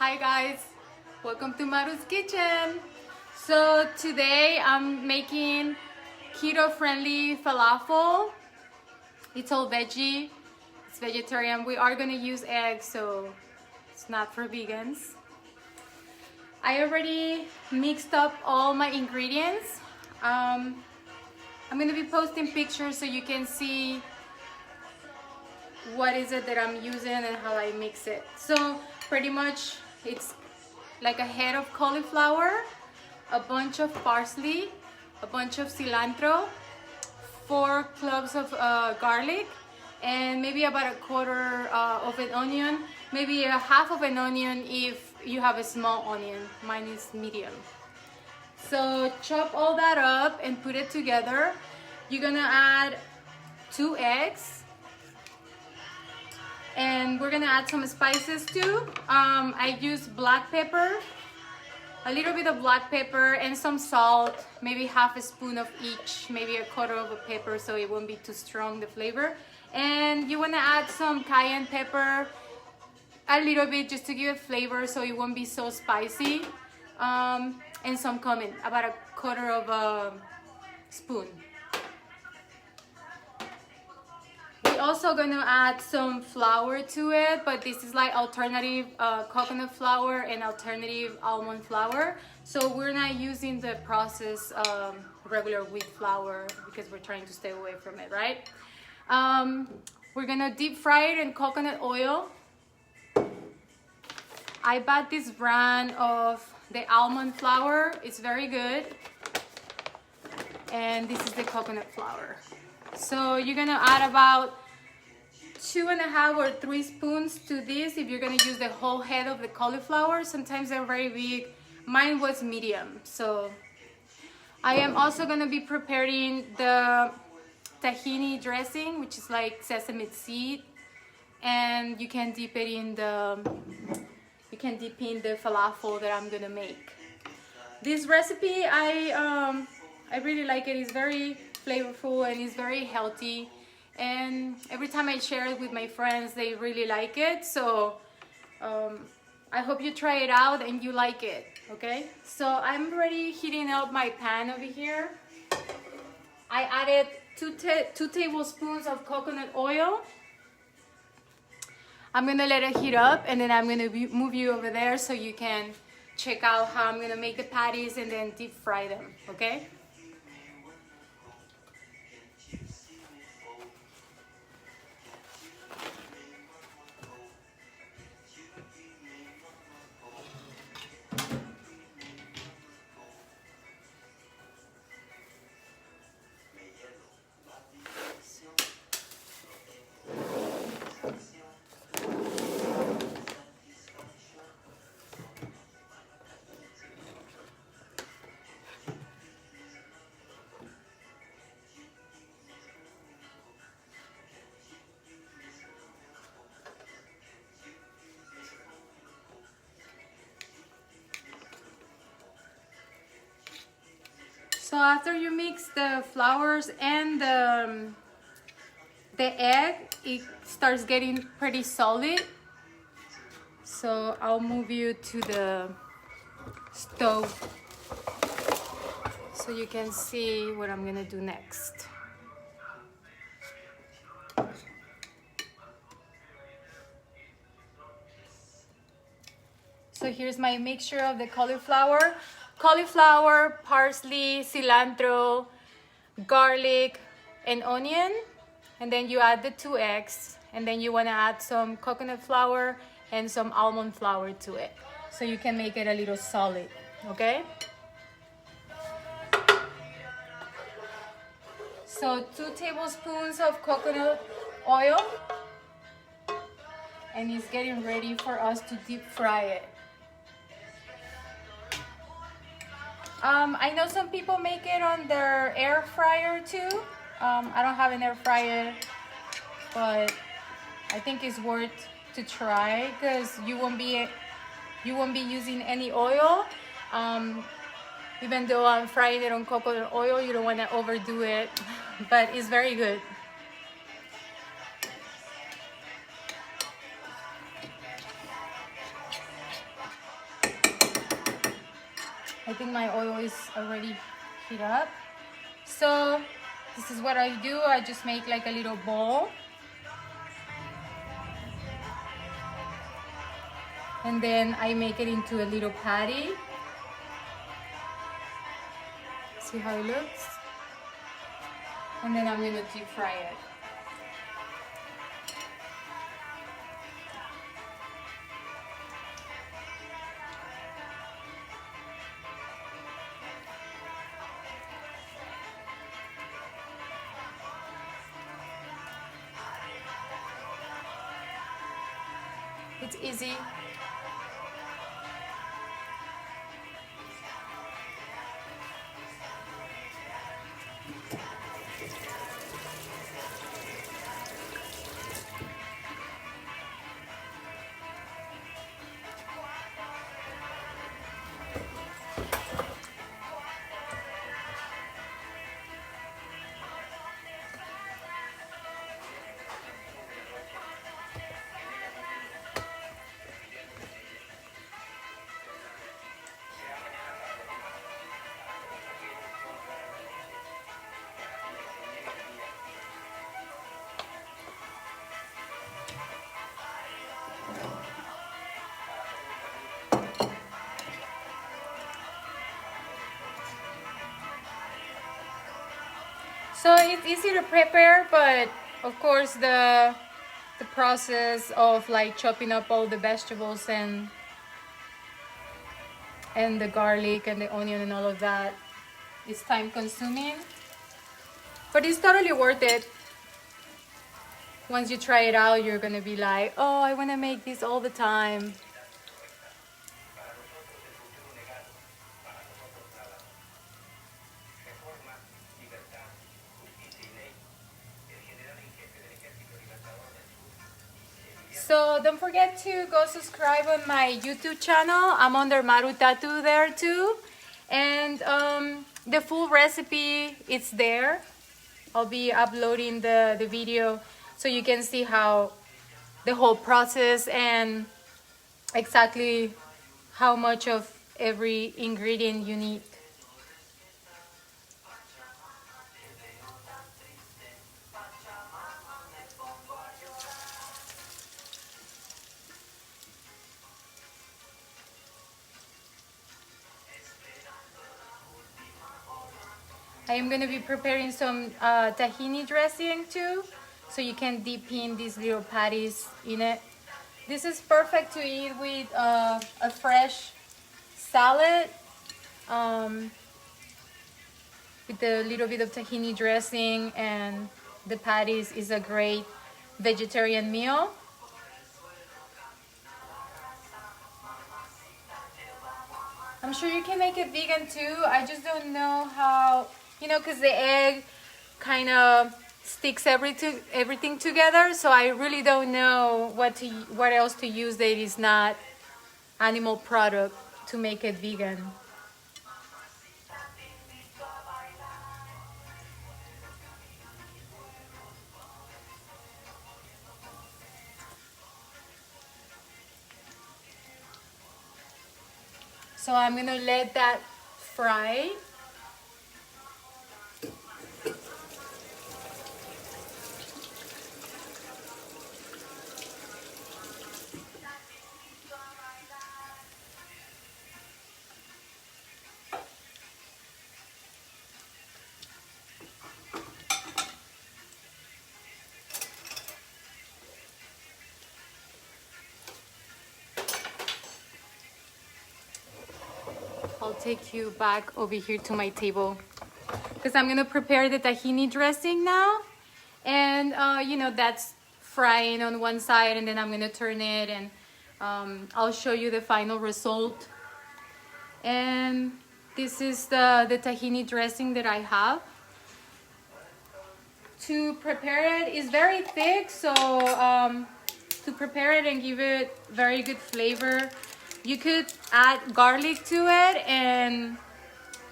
Hi guys, welcome to Maru's Kitchen. So today I'm making keto-friendly falafel. It's all veggie, it's vegetarian. We are gonna use eggs, so it's not for vegans. I already mixed up all my ingredients. I'm gonna be posting pictures so you can see what is it that I'm using and how I mix it. So pretty much it's like a head of cauliflower, a bunch of parsley, a bunch of cilantro, 4 cloves of garlic, and maybe about a quarter of an onion, maybe a half of an onion if you have a small onion. Mine is medium. So chop all that up and put it together. You're gonna add 2 eggs. And we're gonna add some spices too. I use black pepper, a little bit of black pepper and some salt, maybe half a spoon of each, maybe a quarter of a pepper so it won't be too strong, the flavor. And you wanna add some cayenne pepper, a little bit just to give it flavor so it won't be so spicy. And some cumin, about a quarter of a spoon. We're also gonna add some flour to it, but this is like alternative coconut flour and alternative almond flour. So we're not using the processed regular wheat flour because we're trying to stay away from it, right? We're gonna deep fry it in coconut oil. I bought this brand of the almond flour. It's very good. And this is the coconut flour. So you're gonna add about 2.5 or 3 spoons to this if you're gonna use the whole head of the cauliflower. Sometimes they're very big. Mine was medium. So I am also gonna be preparing the tahini dressing, which is like sesame seed, and you can dip it in the falafel that I'm gonna make. This recipe I really like it. It's very flavorful and it's very healthy, and every time I share it with my friends they really like it. So I hope you try it out and you like it. Okay, so I'm already heating up my pan over here. I added 2 tablespoons of coconut oil. I'm gonna let it heat up and then I'm gonna move you over there so you can check out how I'm gonna make the patties and then deep fry them, okay? So after you mix the flours and the egg, it starts getting pretty solid. So I'll move you to the stove so you can see what I'm gonna do next. So here's my mixture of the cauliflower, parsley, cilantro, garlic, and onion. And then you add the 2 eggs, and then you want to add some coconut flour and some almond flour to it so you can make it a little solid, okay? So 2 tablespoons of coconut oil, and it's getting ready for us to deep fry it. I know some people make it on their air fryer too. I don't have an air fryer, but I think it's worth to try because you won't be using any oil. Even though I'm frying it on coconut oil, you don't want to overdo it, but it's very good. I think my oil is already heat up. So this is what I do. I just make like a little bowl. And then I make it into a little patty. See how it looks? And then I'm gonna deep fry it. It's easy. So it's easy to prepare, but of course the process of like chopping up all the vegetables and the garlic and the onion and all of that is time consuming. But it's totally worth it. Once you try it out, you're gonna be like, oh, I wanna make this all the time. So don't forget to go subscribe on my YouTube channel. I'm under Maru Tattoo there too. And the full recipe is there. I'll be uploading the video so you can see how the whole process and exactly how much of every ingredient you need. I am going to be preparing some tahini dressing too, so you can dip in these little patties in it. This is perfect to eat with a fresh salad with a little bit of tahini dressing, and the patties is a great vegetarian meal. I'm sure you can make it vegan too. I just don't know how, you know, because the egg kind of sticks everything together. So I really don't know what else to use that is not animal product to make it vegan. So I'm gonna let that fry. I'll take you back over here to my table because I'm gonna prepare the tahini dressing now, and you know, that's frying on one side, and then I'm gonna turn it, and I'll show you the final result. And this is the tahini dressing that I have. To prepare it is very thick, so to prepare it and give it very good flavor, you could add garlic to it and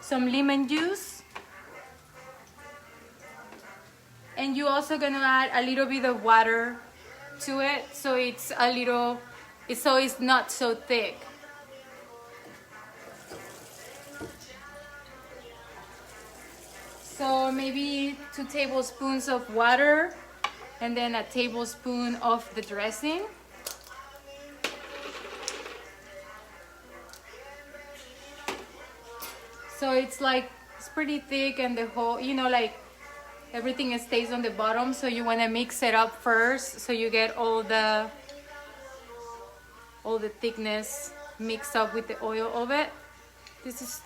some lemon juice. And you also gonna add a little bit of water to it, so it's not so thick. So maybe 2 tablespoons of water and then a tablespoon of the dressing. So it's like, it's pretty thick and the whole, you know, like everything stays on the bottom. So you want to mix it up first so you get all the thickness mixed up with the oil of it. This is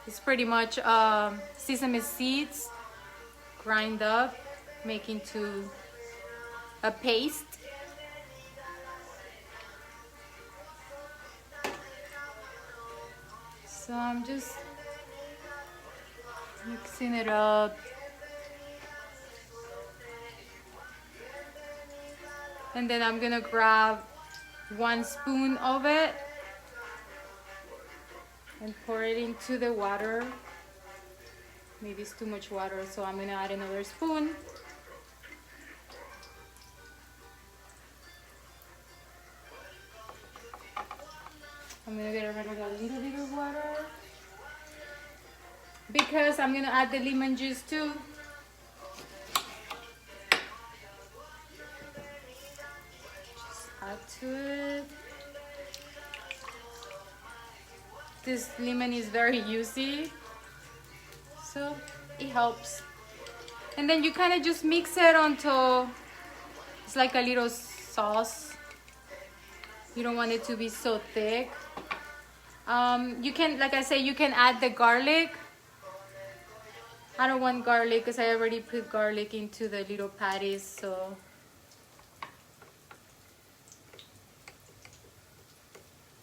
it's pretty much sesame seeds grind up, making to a paste. So I'm just mixing it up. And then I'm gonna grab 1 spoon of it and pour it into the water. Maybe it's too much water, so I'm gonna add another spoon. I'm gonna get rid of a little bit of water because I'm gonna add the lemon juice too. Just add to it. This lemon is very juicy, so it helps. And then you kind of just mix it until it's like a little sauce. You don't want it to be so thick. You can, like I say, you can add the garlic. I don't want garlic because I already put garlic into the little patties, so.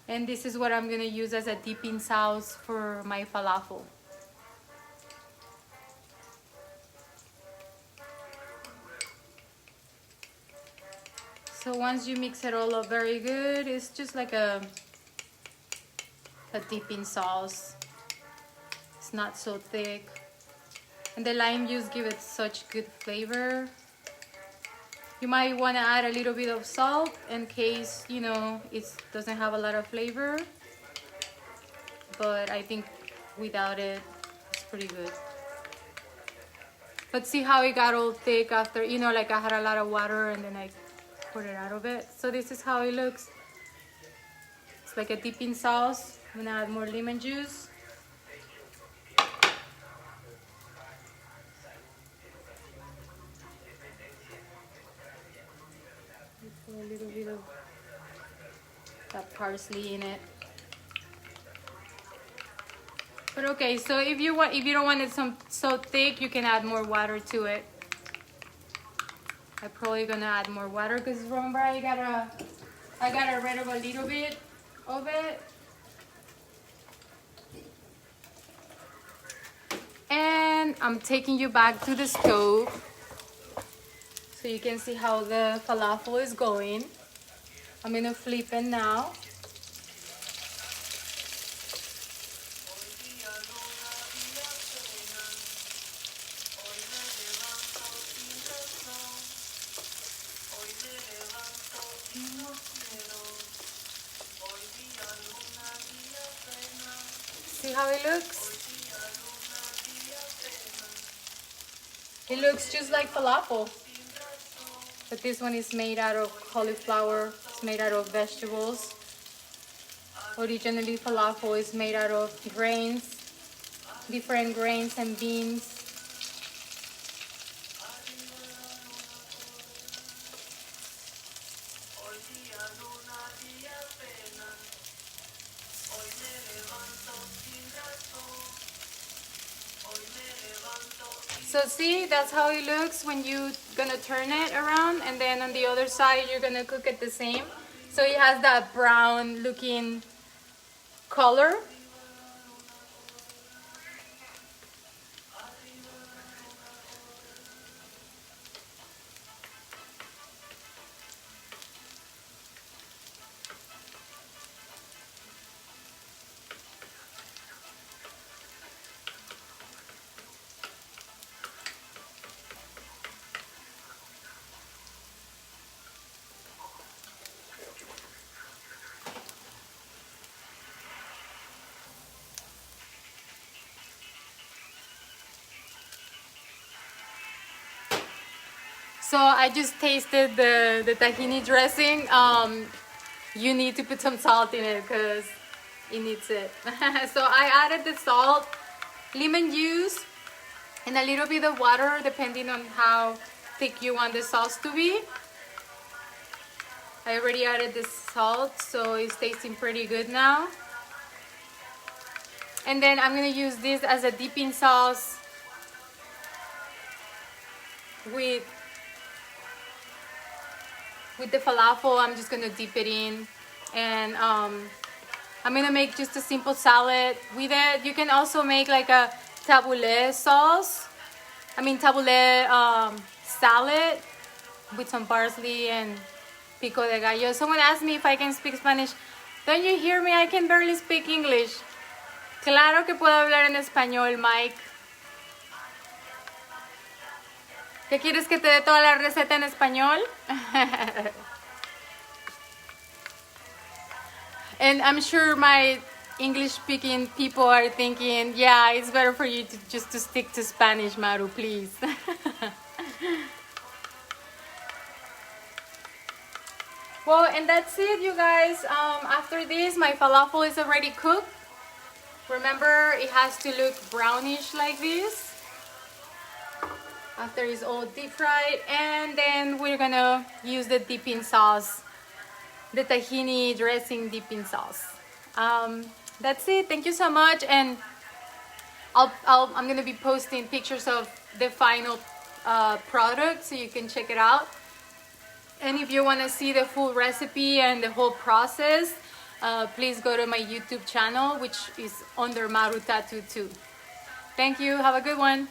And this is what I'm gonna use as a dipping sauce for my falafel. So once you mix it all up very good, it's just like a dipping sauce. It's not so thick. And the lime juice gives it such good flavor. You might want to add a little bit of salt in case, you know, it doesn't have a lot of flavor. But I think without it, it's pretty good. But see how it got all thick after, you know, like I had a lot of water and then I poured it out of it. So this is how it looks. It's like a dipping sauce. I'm gonna add more lemon juice. Put a little bit of that parsley in it. But okay, so if you don't want it so thick, you can add more water to it. I'm probably gonna add more water because remember I gotta rid of a little bit of it. And I'm taking you back to the stove so you can see how the falafel is going. I'm gonna flip it now. See how it looks? It looks just like falafel, but this one is made out of cauliflower. It's made out of vegetables. Originally, falafel is made out of grains, different grains and beans. So see, that's how it looks when you're gonna turn it around, and then on the other side you're gonna cook it the same. So it has that brown looking color. So I just tasted the tahini dressing. You need to put some salt in it because it needs it. So I added the salt, lemon juice, and a little bit of water depending on how thick you want the sauce to be. I already added the salt, so it's tasting pretty good now. And then I'm gonna use this as a dipping sauce with the falafel. I'm just gonna dip it in, and I'm gonna make just a simple salad with it. You can also make like a tabbouleh sauce. Tabbouleh salad with some parsley and pico de gallo. Someone asked me if I can speak Spanish. Don't you hear me? I can barely speak English. Claro que puedo hablar en español, Mike. ¿Qué quieres, que te dé toda la receta en español? And I'm sure my English-speaking people are thinking, yeah, it's better for you to just to stick to Spanish, Maru, please. Well, and that's it, you guys. After this, my falafel is already cooked. Remember, it has to look brownish like this after it's all deep fried. And then we're gonna use the dipping sauce, the tahini dressing dipping sauce. That's it. Thank you so much, and I'm gonna be posting pictures of the final product so you can check it out. And if you want to see the full recipe and the whole process, please go to my YouTube channel, which is under Maru Tattoo too. Thank you. Have a good one.